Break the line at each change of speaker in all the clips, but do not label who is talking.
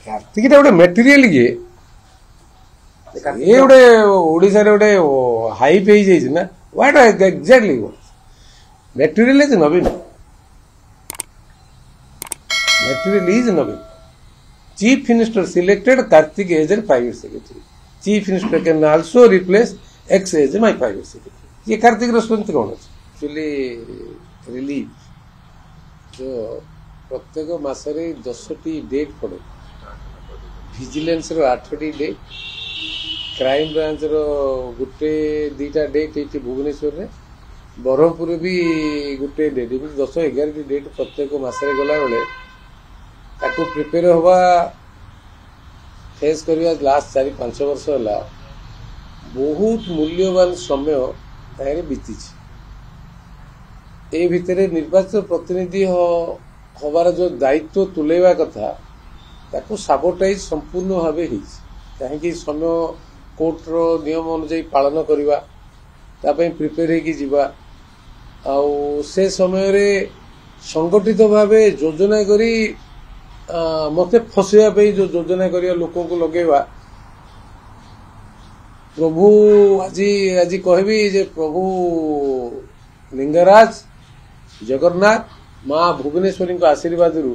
कार्तिकटा गोटे मेटेरियल किए ये गोटे ओडिशा रे गोटे हाइप हो जाइए ना what exactly material is Naveen material is Naveen chief minister selected Kartik as a private secretary chief minister can also replace X as my private secretary ये कार्तिक स्ट्रेंथ कौन अच्छे एक्चुअली रिलीफ जो प्रत्येक मासरे 10टी डेट पड़े विजिलेंस रो 8टी डेट क्राइम ब्रांच रो गुटे दीटा डेट ये भुवनेश्वर रे ब्रह्मपुर भी गुटे डेट 10-11 डेट प्रत्येक मासरे गला बेले ताको प्रिपेयर होवा फेस करवा लास्ट 4-5 वर्ष होला बहुत मूल्यवान समय तारे बीती ए भितरे निर्वाचित प्रतिनिधि हबार जो दायित्व तुलेवा कथा ताको साबोटाइज संपूर्ण भाव कहीं समय कोर्ट रो नियम अनुଯାयी पालन करवा प्रिपेयर होगी जीवा आउ से समय रे संगठित भाव योजना करी मते फसैया जो योजना करिया लोकों को लगेवा प्रभु आज कहबी जे प्रभु लिंगराज जगन्नाथ माँ भुवनेश्वरी को आशीर्वाद रु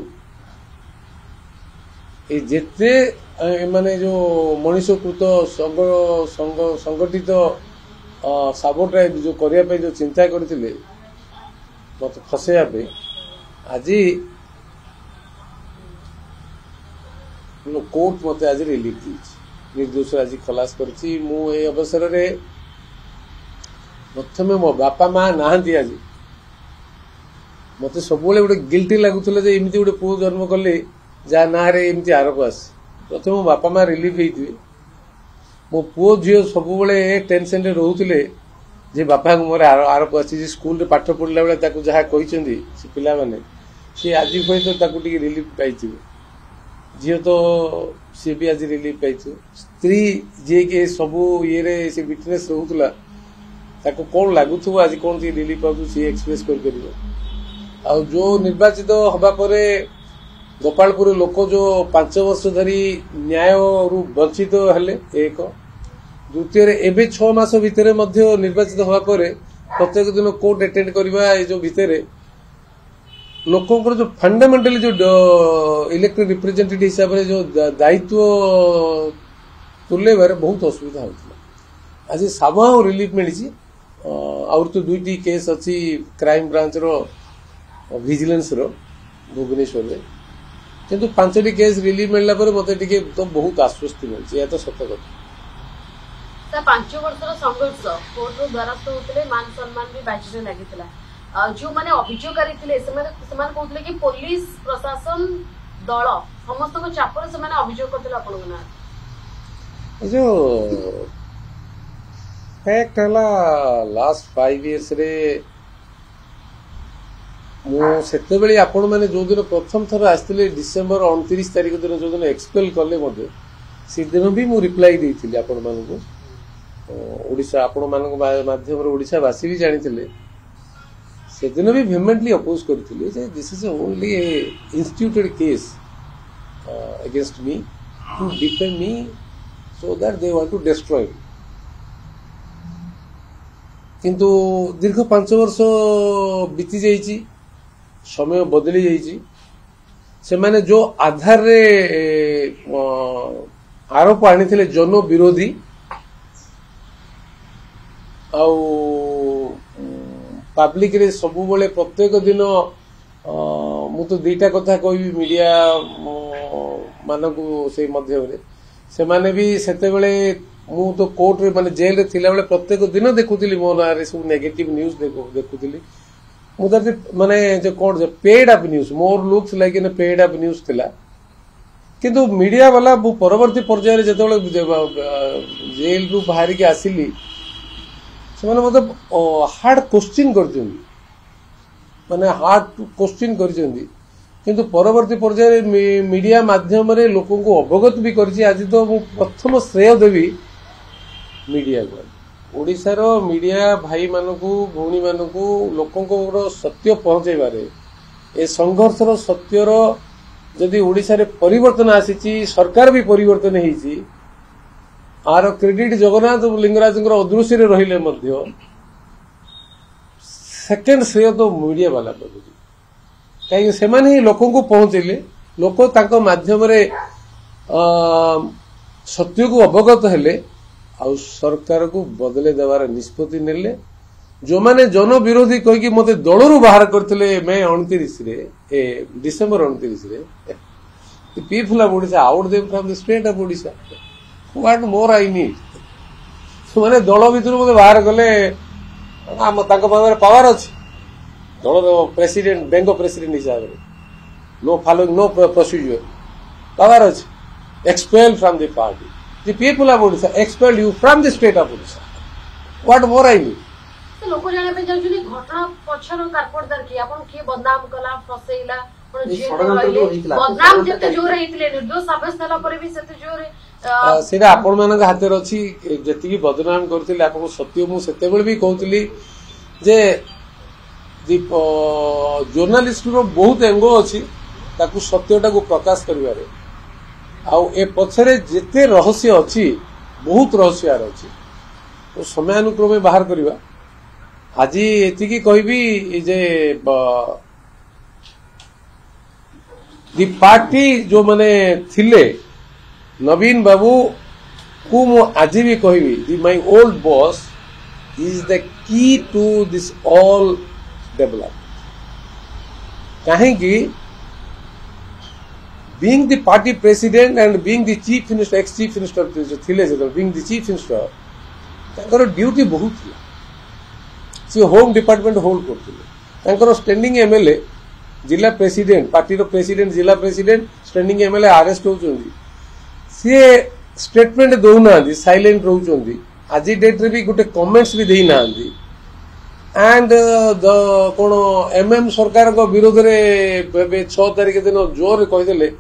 जेते माने जो मनुष्यकृत संगठित साबोटाइज जो करने जो चिंता करते मत फसैया आज कोर्ट मत आज रिलीफ निर्दोष आज खलास करछि मु ए अवसर रे प्रथमे मो बापा माँ नहांती आज मते सब गोटे गिल्टी लगुला एमती गोटे पुओ जन्म कले जहाँ ना एमती आरोप आस प्रथम मो बापा माँ रिलीफ होते मो पुओ झील सब टेंशन रे रोते जे बापा को मोर आरोप आसी स्कूल पाठ पढ़ला बेले जहाँ कहते पिला माने सी आज तो रिलीफ पाई झील तो सी भी आज रिलीफ पाई स्त्री जी के सबू ये से विटनेस रोला ताको कौन लगुव आज कौन रिलीफ पाऊ सी एक्सप्रेस कर जो निर्वाचित हवा परे गोपालपुर लोक जो 5 वर्ष धरी न्याय रु वंचित हेले एक द्वितीय एवं 6 मास भितर निर्वाचित हवा परे प्रत्येक दिन कोर्ट अटेंड करवा जो भितर लोकों जो फंडामेंटली जो इलेक्टेड रिप्रेजेंटेटिव हिसाब से जो दायित्व तुलेबार बहुत असुविधा होता आज सामा रिलीफ मिली आउर तो 2टी केस अच्छी क्राइम ब्रांच रो विजिलेंस रो भुवनेश्वर में किंतु 5टी केस रिलीफ मिलला पर मते टिके तो बहुत आश्वस्ति मिली तो सत्य कथा
5 वर्षर संघर्ष कोर्ट रो द्वारस्थ होते मान सम्मान भी बाजी लगी जो माने अभियोगकारी कहते कि पुलिस प्रशासन दल समस्त को चापर से माने अभियोग करते आपन
जो फैक्ट हला लास्ट 5 इयर्स रे मो सेते बेले आपण माने जो दिन प्रथम थर आस्थिले डिसेंबर 29 तारिख दिन जो दिन एक्सपेल कले मते से दिन भी मु रिप्लाई देइथिले आपण मानको ओडिसा आपण मानको माध्यम रे ओडिसा वासी भी जानिथिले से दिन भी वेहेमेंटली अपोज करथिले जे this is only a instituted case against me to defend me so that they want to destroy किंतु दीर्घ 5 वर्ष बीती जाइछि समय बदली जाइछि से माने जो आधार रे आरोप आनिथिले जन विरोधी आउ पब्लिक रे सबु बेले प्रत्येक दिन मु तो 2टा कथा कहबी मीडिया मानकु से मध्य से माने भी सेते बेले मु तो कोर्ट रे माने जेल रे थिला बेले प्रत्येक दिन देखुथिली मो ना रे सब नेगेटिव न्यूज़ देखुथिली मुदर माने जो कोन पेड अप न्यूज़ मोर looks like in paid up news थिला किंतु मीडिया वाला परवर्ती पर्याय जेतबेले जेल रु बाहर के आसिली से माने मतलब हार्ड क्वेश्चन कर माने हार्ड क्वेश्चन कर किंतु परवर्ती पर्याय मीडिया माध्यम रे लोकों को अवगत भी करछि आज तो मु प्रथम श्रेय देवी मीडिया को ओडिसा रो मीडिया भाई मानकू भौणी मानकू लोकों को सत्य पहुंचेबारे ए संघर्ष रो सत्यर जदि ओडिशा रे परिवर्तन आसी सरकार भी परिवर्तन होईची आर क्रेडिट जगन्नाथ लिंगराज अदृश्य रहिले मध्य सेकेंड श्रेय तो मीडिया वाला करूँ कहीं से लोक को पहुंचले लोक तांको माध्यम रे सत्य को अवगत हेले आ सरकार को बदले देवार निष्पत्ति नेले जो माने जन विरोधी कहीकि मते दलरू बाहर करथिले मे 29 रे डिसेंबर 29 रे people of Odisha out them from the state of Odisha what more I need so माने दल भितर मते बाहर गले हम तांको पावर अछि दल प्रेसिडेंट बैंक प्रेसिडेंट हिसाब रे no following no procedure power अछि expel from the party the people of Odisha expel you from the state of Odisha what more I need
लोक जाने पे जाउछनी घटना पछर कारपोटदार की आपन की बदनाम कला फसेइला पण जे बदनाम जते जोर हेतिले निर्दोष साब्यस्त होला परे भी सते जोर
सेटा आपण मानक हाते अछि जति की बदनाम करथिले आपण सत्य मु सेते बेल भी कहउतली जे जर्नलिस्ट रो बहुत एंगो अछि ताकू सत्यटा को प्रकाश करिवारे आ ए पछरे जेते रहस्य अछि बहुत रहस्य आर अछि तो समयानुक्रमे बाहर करिवा आज एतिकी कहबी जे दी पार्टी जो माने थिले नवीन बाबू को मु आज भी कहबी दी my old boss is the key to this all develop कहीं being the party president and being the chief minister ex chief minister थिले जे being the chief minister ताकर ड्यूटी बहुत थिला सी होम डिपार्टमेंट होल्ड करथिले स्टैंडिंग एमएलए जिला president party रो प्रेसिडेंट जिला प्रेसिडेंट स्टैंडिंग एमएलए अरेस्ट होउचंदी सी स्टेटमेंट दउना साइलेंट रहउचंदी आज डेट रे भी गोटे कमेंट्स भी देई नांदी एंड द कोन एमएम सरकार को विरोध रे 6 तारिख दिन जोर कहि देले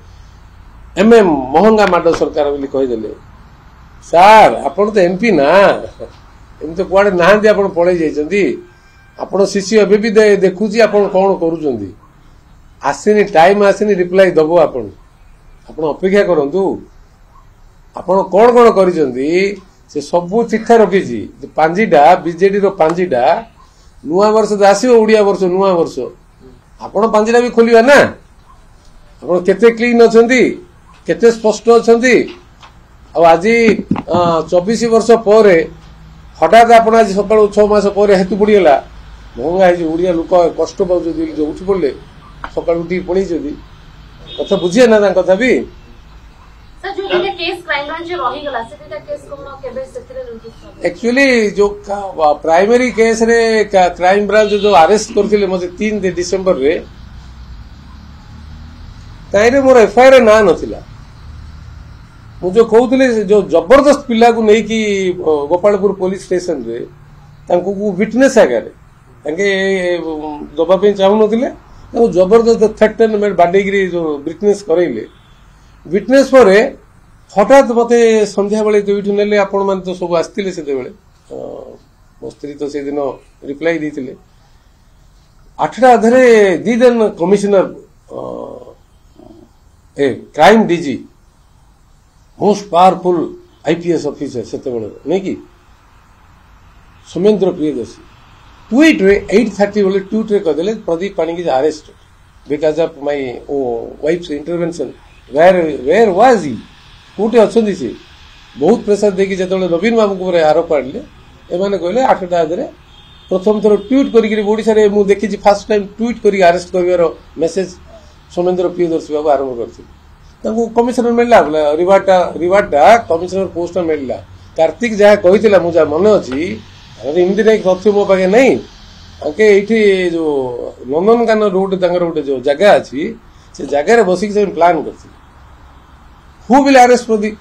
एमएम महंगा माडो सरकार बोली कहि देले सर आपण तो एमपी ना एमते कुआडे नांदी आपण पळै जाइछंदी आपण शिष्य एबे भी देखुची आपण कोन करूचंदी आसिनी टाइम आसिनी रिप्लाई दबो आपण अपेक्षा करंतु आपण कोन कोन करिसंदी से सब चिट्ठा रखिछि पांजीडा बीजेडी रो पांजीडा नुआ वर्ष आसीबो ओडिया वर्ष नुआ वर्ष आपण पांजीडा भी खोलिबा ना आपण केते क्लीन अछंदी केते स्पष्ट अछंदी आ आज 24 वर्ष पर हठात आपण आज सकाळ 6 मास पर हेतु पड़ीगला महंगा है ओडिया लोक कष्ट पाउछदी जो उठी पड़ले सकाळ उठी पड़ी जदी कथा बुझिए ना कथा भी
सर जो दिने केस क्राइम ब्रांच रही गला सेटा केस कोन केबे सेतिरे रुजुस
एक्चुअली जो प्राइमरी केस रे क्राइम ब्रांच जो अरेस्ट करथिले मते 3 डिसेंबर रे ताइरे मोर एफआईआर ना नथिला मु जो कहउतले जो जबरदस्त पिला को नै कि गोपालपुर पुलिस स्टेशन रे तांको को विटनेस आगारे तांके दबा पे चाहु नथिले तांको जबरदस्त थ्रेटन में बाडेगिरी जो विटनेस करैले विटनेस पर हठात मते संध्या बेले दुईठु नेले आपण मान तो सब आस्तिले सेते बेले मो स्त्री तो से दिन रिप्लाई दिथिले 8टा अधरे दी दिन commissioner crime DG most powerful IPS officer सेते बेले नै कि सोमेंद्र प्रियदर्शी ट्वीट रे 8:30 बेले ट्वीट रे कहदेले Pradeep Panigrahi is arrested because of my wife's intervention where was he कोटे अछंदी से बहुत प्रेशर देखि जतले नवीन बाबू को आरोप आडले एमाने कहले 8टा अधरे प्रथम थर ट्वीट करी ओडिशा रे मु देखि फर्स्ट टाइम ट्वीट करी अरेस्ट करिवार मेसेज सोमेंद्र प्रियदर्शी बाबू आरंभ करथिले तांको कमिश्नर मिलला रिवार्डा कमिश्नर पोस्ट मिलला कार्तिक जहा कहितला मु जा मन अछि अरे इमदी रे तथ्य मो पागे नहीं आके एठी जो नंदनकानन रोड तांगर रोड जो जगह अछि से जगह रे बसिक से प्लान करथि हु विल अरेस्ट प्रदीप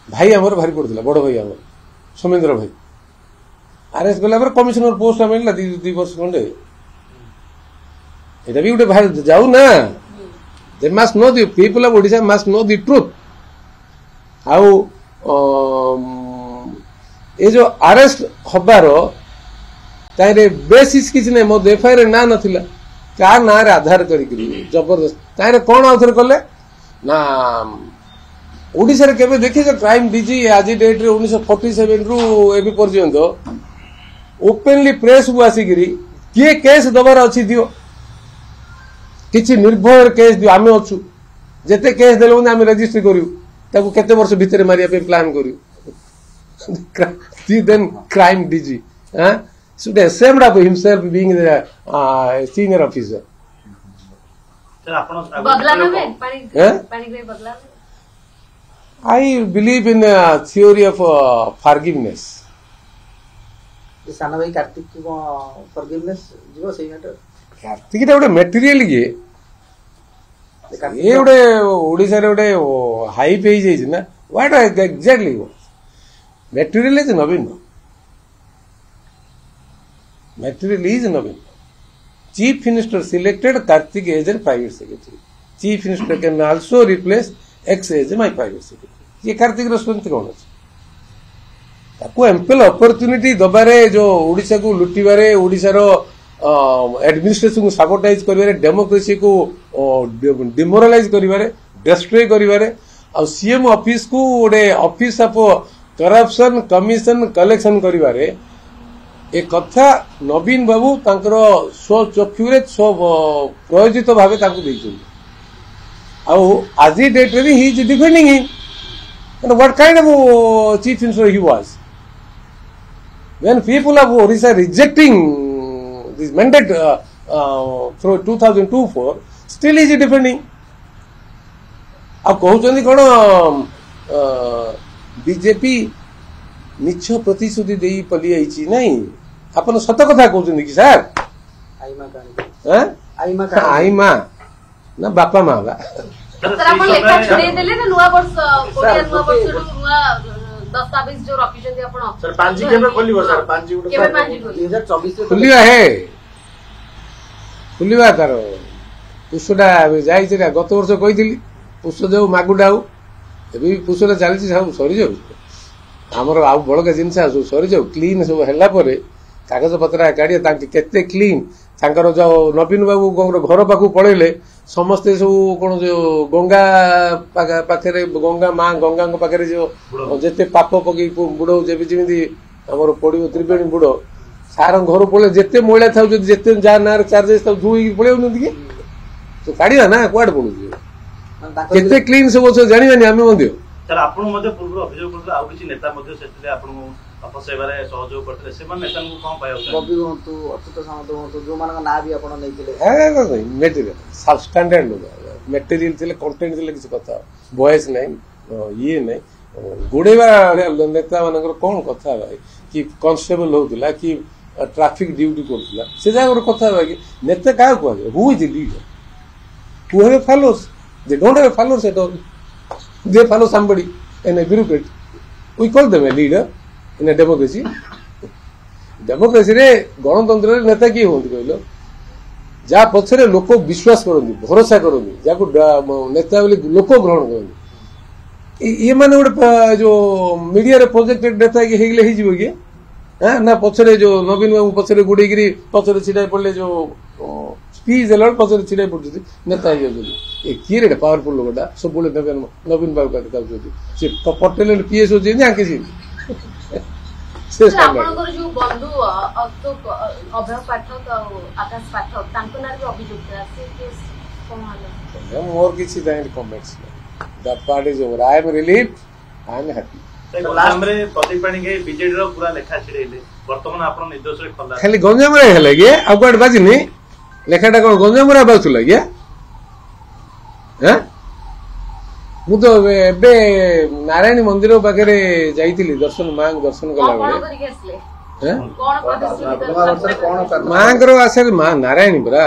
भाई हमर भारी पड़थिला बड़ भाई हमर सोमेंद्र भाई अरेस्ट गला पर कमिश्नर पोस्ट मिलला 2 वर्ष खंडे एटा भी उठे भाई जाऊ ना they must know the people of Odisha must know the truth how a जो अरेस्ट हबार ताइरे बेसिस किछ नै मो एफआईआर ना नथिला का ना आधार कर जबरदस्त तारे कौन आउ थे कले ना ओडिशा रे केबे देखि क्राइम डीजी आज डेट रे 1947 रु एबी पर्यंत ओपनली प्रेस को आसिकी किए केस दबार अच्छी दियो किसी निर्भय केस दियो आम अच्छु जिते केस देले आम रेजिस्ट्री करू ताकू केते वर्ष भितर मारिया पे प्लान करू then crime DG should ashamed of himself being a senior officer.
बदला नबे पानी पे बदला
I believe in a theory of forgiveness.
साना भाई कार्तिक को फॉरगिवनेस जीवो सही मैटर
कार्तिक टा गोटे मटेरियल ये गोटे ओडिसा रे गोटे हाइप हो जाइए ना what exactly material is Naveen material is Navin. Chief Minister selected Karthik as a private secretary. Chief Minister can also replace X as my private secretary. ये कार्तिक रेस्टोरेंट कौन है ताको एम्पल अपॉर्चुनिटी दबारे जो ओडिशा को लुटिबारे ओडिशा रो एडमिनिस्ट्रेशन को सैबोटाइज करिबारे democracy को डिमोरलाइज करिबारे डिस्ट्रॉय करिबारे आ सीएम ऑफिस को ओडे office of corruption commission collection करिबारे एक कथा नवीन बाबू तांकर स्वचक्षुरे स्व प्रयोजित भाव आज डेट रे he is defending him what kind of chief minister he was when people of Odisha rejecting this mandate through 2024 still is defending अब कहउचंदी कोन बीजेपी मिछ प्रतिश्रुति देई पली आइची नहीं अपन सत कथा कहउचंदी कि सर आईमा ना बापा माँ बा
सर आपण लेखा छुड़े देले ना नुवा वर्ष कोरिया नुवा वर्ष नुवा दस्तावेज जो रखिछंती आपण
सर पांजी केबे खोलिबो सर पांजी गुटे
केबे पांजी खोली
2024
खुलिवा है खुलिवा तार पुष्पटा जाई छिरा गत वर्ष कहिथिली पुष्प जाऊ मागुडाऊ एबे पुष्पटा चलछि सब सरी जाऊ आमर आउ बड़का जिनस सब सरी जाऊ क्लीन सब हैला परे कागज पत्र काढ़िया तांके केते क्लीन तांकर जो नवीन बाबू घर पाखु पळेले समस्ते सब कोन जो गंगा पाखरे गंगा मां गंगा पाखरे जो जेते पाप पकी बुड़ो जेबी जेमिति हमर पड़ियो त्रिवेणी बुड़ो सार घर पळे जेते मोइला थाउ जेते जा नार चार्जेस थाउ धुई पळे उन दिके तो काढ़िया ना क्वाड पळु केते क्लीन सब जानिबानी आमे मंदिर
सर आपण मध्ये पूर्व अभियोग करले आ किछि नेता मध्ये सेतले आपण अपसेवारे सहयोग करले से मन नेता को कोन पायो
बबी होतु अच्युत सामंत होतु जो मानक ना भी आपण नैतिले
है मटेरियल सब स्टैंडर्ड लोग मटेरियल थिले कंटेंट थिले किछि कथा वॉइस नहीं ये नहीं गुडेवा नेता मानकर कोन कथा भाई कि कांस्टेबल होतला कि ट्रैफिक ड्यूटी करतला से जागर कथा भाई नेता का को who is the leader who have followers they don't have followers at all they follow somebody in a bureaucrat. We call them a leader in a democracy. Democracy रे गणतंत्र रे नेता की होंदी कहलो जा पछरे लोक विश्वास करंदी भरोसा करंदी जाको नेता बोली लोक ग्रहण करंदी ये माने ओडे जो मीडिया रे प्रोजेक्टेड नेता की हेगले ही जीवो के हां ना पछरे जो नवीन बाबू पछरे गुडीगिरी पछरे छिडाई पड़ले जो स्पीच अलर्ट पछरे छिडाई पड़ती नेता ही जो ए किरे पावरफुल लोगटा सब बोले नवीन बाबू का कहउछथि से पटेल एंड पीएस हो जे आके जी से
आपनकर जो बंधु अशोक अभय पाठक आकाश पाठक तांको नार भी अभियुक्त आसे केस कोन हाल
मोर किछि दाइन comments that part is over I am relieved I am happy
Ganjam रे प्रतीक पाणी के बीजेडी रो पूरा लेखा छिड़ेले वर्तमान आपण निर्दोष रे खला
खाली गंजाम रे हेले गे अगवाड बाजिनी लेखाटा कोन गंजाम रे बाजुला गे हैं मु तो एबे नारायण मंदिर पाखे जाइतिली दर्शन मां दर्शन कला बेले मां करो आसर मां नारायण बरा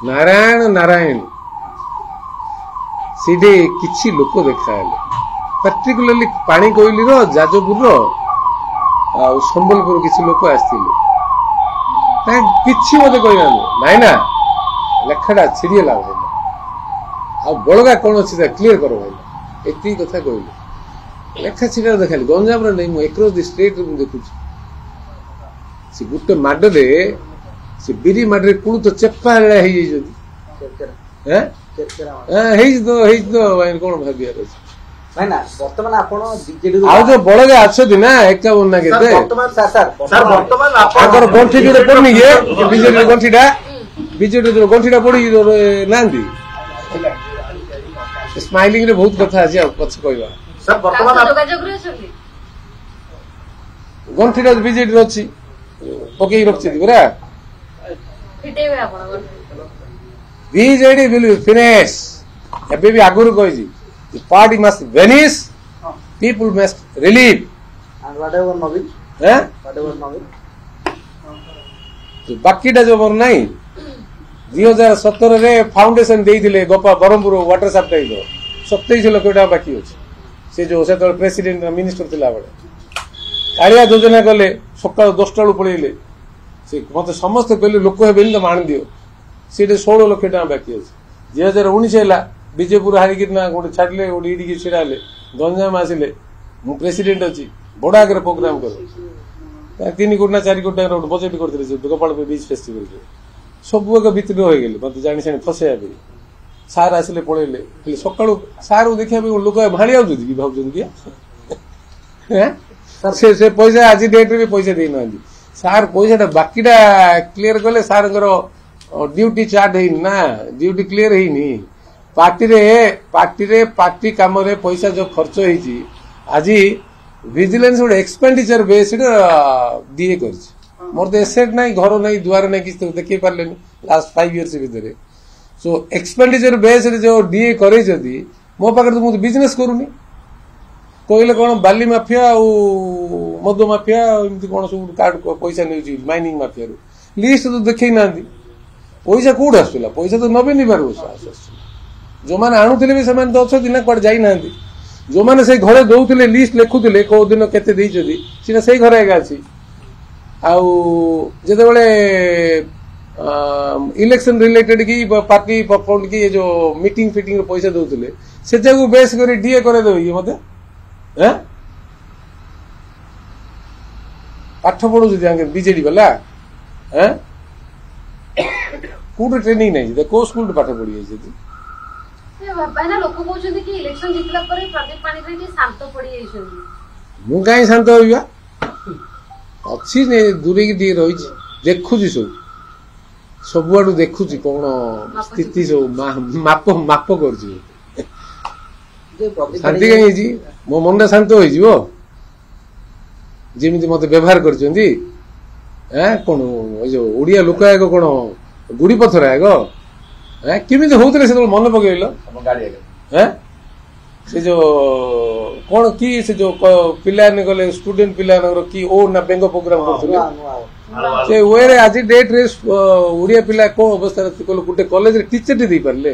नारायण नारायण सीधे किछि लोक देखाले पर्टिकुलरली पानी कोइली रो जाजपुर रो आ संबलपुर किछि लोक आस्तिले ता किछि मते कइना नाही ना लेखाटा छिड़िएला आ बड़गा कौन अच्छी क्लीयर करो भाई एति कथा कहले लेखा छिड़ा देखाली गंजाम रे नहीं मु एक्रॉस द स्टेट रे देखु से गुटे माडले ସେ ବିରି ମାଟିରେ କୁଳୁତ ଚେପା ହେଇଯାଇଛନ୍ତି ହେଇଛି ତ କଣ ଭାବିବାର ଅଛି
ନାଇଁ ନା ବର୍ତ୍ତମାନ ଆପଣ ବିଜେଡି
ଆଉ ଯୋଉ ବଳଗା ଅଛନ୍ତି ନା 51 ନା କେତେ ତାଙ୍କର ଗଣ୍ଠି ଯୋଉଟା ପଡୁନି କି ବିଜେଡିର ଗଣ୍ଠିଟା ବିଜେଡିର ଯୋଉ ଗଣ୍ଠିଟା ପଡିକି ନାହାନ୍ତି ସ୍ମାଇଲିଂ ରେ ବହୁତ କଥା ଅଛି ଆଉ ପଛ କହିବା ଗଣ୍ଠିଟା ବିଜେଡିର ଅଛି ପକେଇକି ରଖିଛନ୍ତି ପରା ବିଜେଡି will finish ଏବେ ବି ଆଗରୁ କହିଛି the party must vanish people must relieve ବାକିଟା ଯୋଉ ମୋର ନାହିଁ 2017 फाउंडेशन ଦେଇଥିଲେ ଗୋପା ବ୍ରହ୍ମପୁର ୱାଟର ସପ୍ଲାଇ 27 ଲକ୍ଷ ଟଙ୍କା ବାକି ଅଛି ସେ ଯୋଉ ସେତେବେଳେ ପ୍ରେସିଡେଣ୍ଟ ମିନିଷ୍ଟର ଥିଲା ବେଳେ କାଳିଆ ଯୋଜନା କଲେ ସକାଳୁ 10ଟା ବେଳୁ ପଳେଇଲେ ସେ ମତେ ସମସ୍ତେ କହିଲେ ଲୋକ ହେବେନି ତମେ ଆଣି ଦିଅ ସେଠି 16 ଲକ୍ଷ ଟଙ୍କା ବାକି ଅଛି 2019 ହେଲା ବିଜେପୁର ହାରିକି ନା ଗୋଟେ ଛାଡ଼ିଲେ ଗୋଟେ ଇଡିକି ଛିଡା ହେଲେ ଗଞ୍ଜାମ ଆସିଲେ ମୁଁ ପ୍ରେସିଡେଣ୍ଟ ଅଛି ବଡ ଆଗରେ ପ୍ରୋଗ୍ରାମ କରେ 3 କୋଟି ନା 4 କୋଟି ଟଙ୍କାର ଗୋଟେ ବଜେଟ୍ କରିଥିଲେ ଗୋପାଳପୁର ବିଚ୍ ଫେଷ୍ଟିଭାଲ ସବୁ ଏକ ବିତରଣୀ ହୋଇଗଲେ ମତେ ଜାଣି ଜାଣି ଫସେଇବା ପାଇଁ ସାର୍ ଆସିଲେ ପଳେଇଲେ ହେଲେ ସକାଳୁ ସାର୍ ଦେଖିବା ପାଇଁ ଲୋକ ଭାଳି ଆଉଛନ୍ତି କି ଭାବୁଛନ୍ତି କି ସେ ପଇସା ଆଜି ଡେଟ୍ରେ ବି ପଇସା ଦେଇନାହାନ୍ତି ସାର୍ ପଇସାଟା ବାକିଟା କ୍ଲିୟର କଲେ ସାର୍ଙ୍କର ଡ୍ୟୁଟି ଚାର୍ଟ ହେଇନି ନା ଡ୍ୟୁଟି କ୍ଲିୟର ହେଇନି ପାର୍ଟି କାମରେ ପଇସା ଯୋଉ ଖର୍ଚ୍ଚ ହେଇଛି ଆଜି ଭିଜିଲାନ୍ସ ଗୋଟେ ଏକ୍ସପେଣ୍ଡିଚର ବେସ୍ଡ ଡିଏ କରିଛି ମୋର ତ ଏସେଟ୍ ନାହିଁ ଘର ନାହିଁ ଦୁଆର ନାହିଁ କିଛି ଦେଖେଇ ପାରିଲେନି ଲାଷ୍ଟ 5 years ଭିତରେ ସୋ ଏକ୍ସପେଣ୍ଡିଚର ବେସ୍ଡ ଯୋଉ ଡିଏ କରେଇଛନ୍ତି ମୋ ପାଖରେ ତ ମୁଁ ବିଜନେସ କରୁନି କହିଲେ କଣ ବାଲି ମାଫିଆ ଆଉ ମଦ ମାଫିଆ ଏମିତି କଣ ସବୁ କାର୍ଡ ପଇସା ନେଉଛି ମାଇନିଂ ମାଫିଆରୁ ଲିଷ୍ଟ ତ ଦେଖେଇ ନାହାନ୍ତି ପଇସା କୋଉଠୁ ଆସୁଥିଲା ପଇସା ତ ନବୀନ ନିବାରକୁ ଆସୁଥିଲା ଯୋଉମାନେ ଆଣୁଥିଲେ ବି ସେମାନେ ତ ଅଛନ୍ତି ନା କୁଆଡେ ଯାଇନାହାନ୍ତି ଯୋଉମାନେ ସେଇ ଘରେ ଦଉଥିଲେ ଲିଷ୍ଟ ଲେଖୁଥିଲେ କୋଉ ଦିନ କେତେ ଦେଇଛନ୍ତି ସେଟା ସେଇ ଘରେ ଏକା ଅଛି ଆଉ ଯେତେବେଳେ ଇଲେକ୍ସନ ରିଲେଟେଡ କି ପାର୍ଟି ଫଣ୍ଡ କି ଯୋଉ ମିଟିଂ ଫିଟିଂ ର ପଇସା ଦଉଥିଲେ ସେ ଯାକୁ ବେସ୍ କରି ଡିଏ କରେଇଦେବେ କି ମତେ ପାଠ ପଢୁଛନ୍ତି ବିଜେଡି ବାଲା କୋଉଠି ଟ୍ରେନିଂ ନାହିଁ କୋଉ ସ୍କୁଲ ପାଠ ପଢି ଯାଇଛନ୍ତି
ଲୋକ କହୁଛନ୍ତି କି ଇଲେକ୍ସନ ଜିତିଲା ପରେ ପ୍ରଦୀପ ପାଣିଗ୍ରାହୀ ଟିକେ ଶାନ୍ତ ପଡିଯାଇଛନ୍ତି
ମୁଁ କାହିଁ ଶାନ୍ତ ହଇବା ଅଛି ଦୂରେଇକି ଟିକେ ରହିଛି ଦେଖୁଛି ସବୁଆଡୁ ଦେଖୁଛି କଣ ସ୍ଥିତି ସବୁ ମାପ କରୁଛି ଶାନ୍ତି କାହିଁ ହେଇଛି ମୋ ମନଟା ଶାନ୍ତ ହେଇଯିବ ଯେମିତି ମତେ ବ୍ୟବହାର କରିଛନ୍ତି କଣ ଏଇ ଯୋଉ ଓଡିଆ ଲୋକ ଆଗ କଣ ଗୁଡି ପଥର ଆଗ କେମିତି ହଉଥିଲେ ସେତେବେଳେ ମନେ ପକେଇଲ ସେ ଯୋଉ କଣ କି ସେ ଯୋଉ ପିଲାମାନେ ଗଲେ ଷ୍ଟୁଡେଣ୍ଟ ପିଲାମାନଙ୍କର କି ଓ ନା ବେଙ୍ଗ ପ୍ରୋଗ୍ରାମ କରୁଥିଲେ ସେ ୱେରେ ଆଜି ଡେଟ୍ରେ ଓଡିଆ ପିଲା କୋଉ ଅବସ୍ଥାରେ ଗୋଟେ କଲେଜରେ ଟିଚରଟେ ଦେଇପାରିଲେ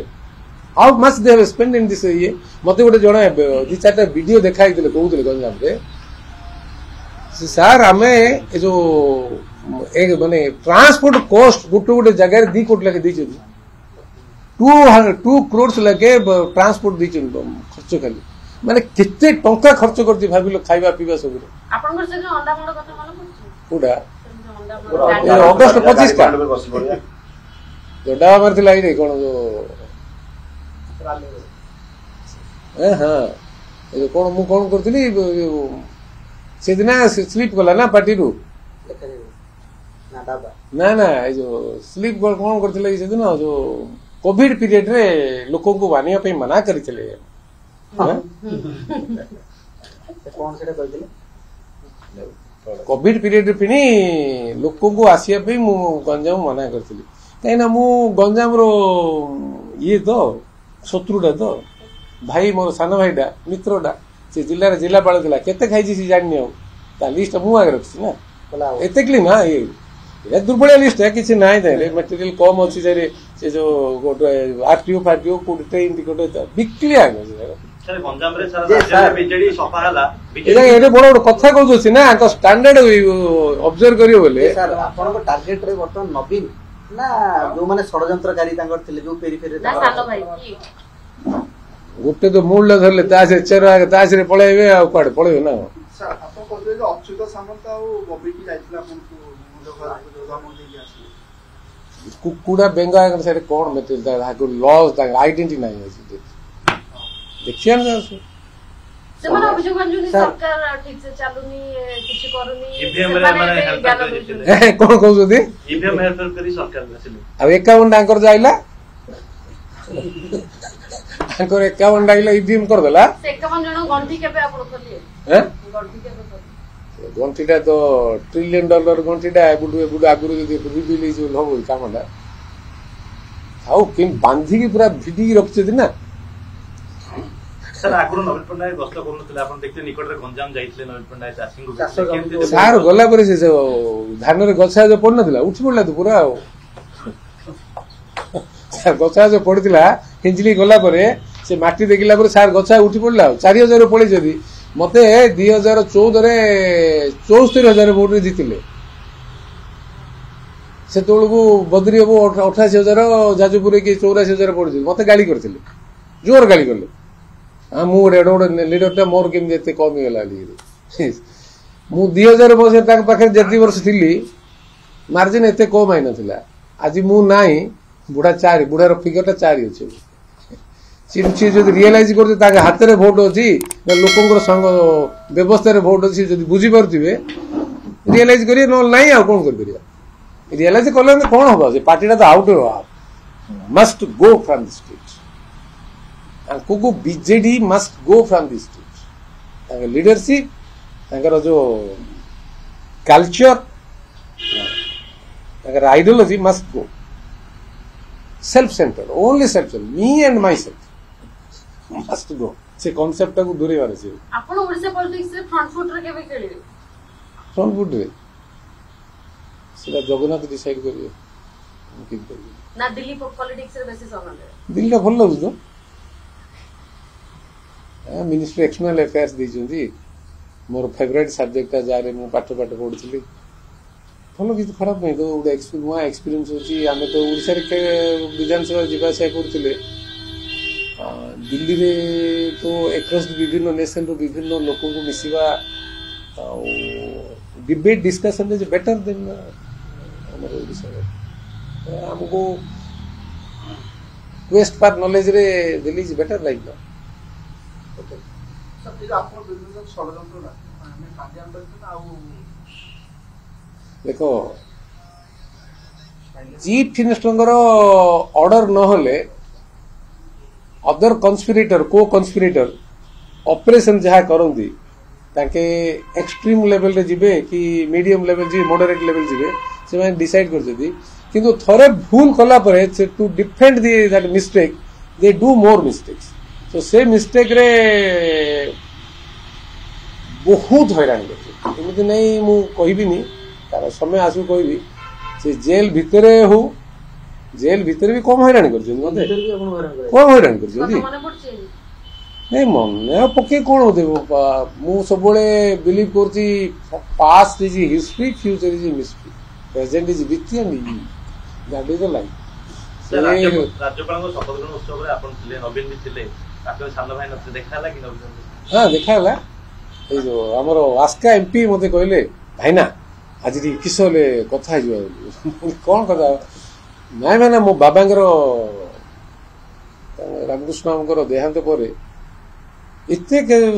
how much they have spend in this year ମତେ ଗୋଟେ ଜଣେ 2-4ଟା ଭିଡିଓ ଦେଖା ହେଇଥିଲେ କହୁଥିଲେ ଗଞ୍ଜାମରେ ସାର୍ ଆମେ ଏ ଯୋଉ ମାନେ ଟ୍ରାନ୍ସପୋର୍ଟ କଷ୍ଟ ଗୋଟେ ଜାଗାରେ 2 କୋଟି ଲେଖେ ଦେଇଛନ୍ତି 2 crores ଲେଖେ ଟ୍ରାନ୍ସପୋର୍ଟ ଦେଇଛନ୍ତି ଖର୍ଚ୍ଚ ଖାଲି ମାନେ କେତେ ଟଙ୍କା ଖର୍ଚ୍ଚ କରୁଛି ଭାବିଲ ଖାଇବା ପିଇବା ସବୁ କୋଉଟା ଅଗଷ୍ଟ 25 ଯୋଉ ଡାବା ମାରିଥିଲା ଏଇରେ କଣ ଯୋଉ କଣ ମୁଁ କଣ କରୁଥିଲି ସେଦିନ ସ୍ଲିପ୍ କଲା ନା ପାର୍ଟିରୁ ନା ଏ ଯୋଉ ସ୍ଲିପ୍ କଣ କରିଥିଲେ ସେଦିନ ଯୋଉ କୋଭିଡ ପିରିୟଡରେ ଲୋକଙ୍କୁ ମାନିବା ପାଇଁ ମନା କରିଥିଲେ କୋଭିଡ ପିରିୟଡରେ ପିଣି ଲୋକଙ୍କୁ ଆସିବା ପାଇଁ ମୁଁ ଗଞ୍ଜାମ ମନା କରିଥିଲି କାହିଁକିନା ମୁଁ ଗଞ୍ଜାମର ଇଏ ତ ଶତ୍ରୁଟା ତ ଭାଇ ମୋର ସାନ ଭାଇଟା ମିତ୍ରଟା ସେ ଜିଲ୍ଲାରେ ଜିଲ୍ଲାପାଳ ଥିଲା କେତେ ଖାଇଛି ସେ ଜାଣିନି ଆଉ ତା ଲିଷ୍ଟ ମୁଁ ଆଗେ ରଖିଛି ନା ଏତେ କ୍ଲିନ୍ ଇଏ ଦୁର୍ବଳିଆ ଲିଷ୍ଟ କିଛି ନାହିଁ ମେଟେରିଆଲ କମ ଅଛି ସେ ଯୋଉ ଗୋଟେ ଆରଟିଓ ଫାରଟିଓ କୋଉଠି ଟ୍ରେନ ଟିକଟ ବିକ୍ରି ଆଗ ଏଇଟା ବଡ ବଡ କଥା କହୁଛି ନା ଷ୍ଟାଣ୍ଡାର୍ଡ ଅବଜର୍ଭ କରିବ ବୋଲେ
ଆପଣଙ୍କ ଟାର୍ଗେଟରେ ବର୍ତ୍ତମାନ ନବୀନ ନା ଯୋଉମାନେ ଷଡଯନ୍ତ୍ରକାରୀ ତାଙ୍କର ଥିଲେ ଯୋଉ ପେରିଫେରି
ଗୋଟେ ତ ମୁଣ୍ଡ ଧରିଲେ ତାସରେ ପଳେଇବେ ଆଉ କୁଆଡେ ପଳେଇବେ ନା
ଅଚ୍ୟୁତ ସାମନ୍ତ ଆଉ ବବିକି ଯାଇଥିଲା ଆପଣଙ୍କୁ
କୁକୁଡ଼ା ବେଙ୍ଗା ସେଟା କଣ ମେଟେରିଆଲ ଲସ୍ ତାଙ୍କ ଆଇଡେଣ୍ଟି ନାହିଁ ଅଛି ଦେଖିବା ନା
ସେମାନେ ଅଭିଯୋଗ ଆଣୁଛନ୍ତି ସରକାର ଠିକ ସେ ଚାଲୁନି କିଛି କରୁନି
EVM ରେ ମାନେ ହେଲ୍ପ ଦେଇଥିଲେ
କଣ କହୁଛନ୍ତି
EVM ହେଲ୍ପ କରି ସରକାର ଆସିଲେ
ଆଉ 51 ତାଙ୍କର ଯାଇଲା ତାଙ୍କର 51 ଡାଇଲା ଇଭିଏମ କରିଦେଲା
51 ଜଣ ଗଣ୍ଠି କେବେ ଆପଣ ଖୋଲିବେ ଗଣ୍ଠି କେବେ ଖୋଲିବେ
ଗଣ୍ଠିଟା ତ $1 ଟ୍ରିଲିୟନ ଗଣ୍ଠିଟା ଏବୁଠୁ ଆଗରୁ ଯଦି ରିଭିଲ୍ ହେଇଯିବ ହବ କାମଟା ଆଉ କେମିତି ବାନ୍ଧିକି ପୁରା ଭିଡ଼ିକି ରଖିଛନ୍ତି ନା
ସାର୍ ଆଗରୁ ନବୀନ ପଟ୍ଟନାୟକ ଗସ୍ତ କରୁନଥିଲେ ଆପଣ ଦେଖିଲେ ନିକଟରେ ଗଞ୍ଜାମ ଯାଇଥିଲେ ନବୀନ ପଟ୍ଟନାୟକ ଚାଷୀଙ୍କୁ
ସାର୍ ଗଲା ପରେ ସେ ଧାନରେ ଗଛା ଯୋଉ ପଡିନଥିଲା ଉଠି ପଡିଲା ତ ପୁରା ଆଉ ସାର୍ ଗଛା ଯୋଉ ପଡିଥିଲା ହିଞ୍ଜିଲି ଗଲା ପରେ ସେ ମାଟି ଦେଖିଲା ପରେ ସାର୍ ଗଛା ଉଠି ପଡିଲା ଆଉ 4,000 ପଳେଇଛନ୍ତି ମତେ 2014 74,000 ଭୋଟରେ ଜିତିଲେ ସେତେବେଳକୁ ବଦ୍ରି ବାବୁ 88,000 ଯାଜପୁରରେ କି 84,000 ପଡିଛି ମତେ ଗାଳି କରିଥିଲେ ଜୋର ଗାଳି କଲେ ମୁଁ ଗୋଟେ ଲିଡରଟା ମୋର କେମିତି ଏତେ କମ ହେଇଗଲା ମୁଁ 2000 ବର୍ଷରେ ତାଙ୍କ ପାଖରେ ଯେତିକି ବର୍ଷ ଥିଲି ମାର୍ଜିନ ଏତେ କମ ହେଇନଥିଲା ଆଜି ମୁଁ ନାହିଁ ବୁଢାର ଫିଗରଟା 4 ଅଛି ସିଏ ଯଦି ରିଏଲାଇଜ କରୁଛି ତାଙ୍କ ହାତରେ ଭୋଟ ଅଛି ଲୋକଙ୍କର ସଂଘ ବ୍ୟବସ୍ଥାରେ ଭୋଟ ଅଛି ଯଦି ବୁଝିପାରୁଥିବେ ରିଏଲାଇଜ କରିବେ ନହେଲେ ନାହିଁ ଆଉ କଣ କରିପାରିବା ରିଏଲାଇଜ କଲେ କଣ ହବ ସେ ପାର୍ଟିଟା ତ out must go from the street ଆଙ୍କୁ BJD must go from the street ତାଙ୍କ ଲିଡରସିପ ତାଙ୍କର ଯୋଉ କଲଚର ତାଙ୍କର ideology must go self centre only self centre me and myself must go से कॉन्सेप्ट को दूरे वाले से
आपण ओडिसा पॉलिटिक्स रे फ्रंट फुट रे केबे खेलिबे
फ्रंट फुट रे सेला जगन्नाथ डिसाइड करिए कि करिए
ना दिल्ली पॉलिटिक्स रे बेसी समझ
दिल्ली का भल लगु तो मिनिस्टर एक्सटर्नल अफेयर्स दी जंदी मोर फेवरेट सब्जेक्ट जा रे मु पाठ पढुछली भल किसी खराब नहीं तो गोटे नुआ एक्सपीरियंस होची आमे तो ओडिसा रे विधानसभा जीवा से करथिले दिल्ली रे तो एक्रॉस विभिन्न नेशन रो विभिन्न लोकों को मिसिबा debate discussion is better than हमर ओडिसा रे हमको वेस्ट पार नॉलेज रे दिल्ली इज बेटर लाइक ना
सब ये आपको बिजनेस षडयंत्र ना हमें कांदियान आ
देखो चीफ मिनिस्टर ऑर्डर नहले अदर कन्स्पिरेटर को कन्स्पिरेटर ऑपरेशन जहाँ करती ताके एक्सट्रीम लेवल रे जिबे कि मीडियम लेवल जी मॉडरेट लेवल जिबे से माने डिसाइड कर जदी किंतु थरे भूल कला परे to defend that mistake they do more mistakes so say mistake रे बहुत हैरान करते एमती नहीं मु कहबिनी तार समय आसु कहबी से जेल भितरे हो जेल भितर भी कम हैरान कर कम हैरान कर नहीं मन पके कौन मु सब बिलीव कर past is history future is mystery present is with and that is the life
राज्यपाल शपथ ग्रहण उत्सव रे आपण थिले नवीन भी थिले आपन सामने भाई नथे देखाला कि नवीन
हां देखाला ए जो हमरो आस्का एमपी मते कहले भाई ना आज किसले कथा कौन कथा नाई मैंने मो बाबा रामकृष्ण देहांत पर एत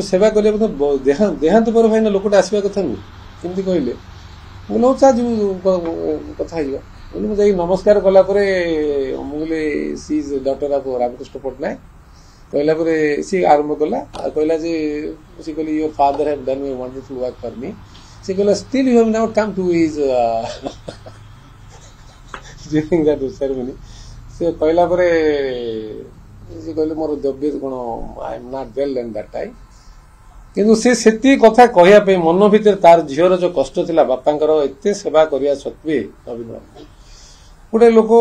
सेवा करें देहांत पर भाई ना लोकटा आसवा कथा नुह केमती कहले मुझे चा कथा मुझे नमस्कार कला मुझे सी is doctor of Ramakrishna Pattnaik कहला सी आरंभ कला कहला सी कहली your father have done a wonderful work for me She said, still you have not come to his during that ceremony. Se कहला परे से कहले मोर दब्य कोन I am not well in that time किंतु से सेती कथा कहया पे मन भीतर तार झियर जो कष्ट थिला बापांकर एते सेवा करिया सत्वे नवीन गोटे लोक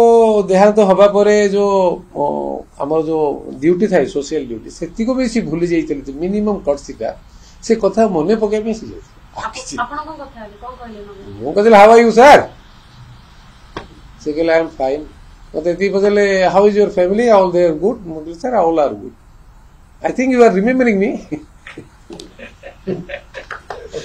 देहांत हवा परे जो हमर जो ड्यूटी थाए सोशल ड्यूटी सेती को भी सी भूली जाइतली मिनिमम कटसीटा से कथा मने पके पे सी जाय हाउ आर यू सर से कहले आई एम फाइन मते ती पजले how is your family all they are good मुझे sir all are good I think you are remembering me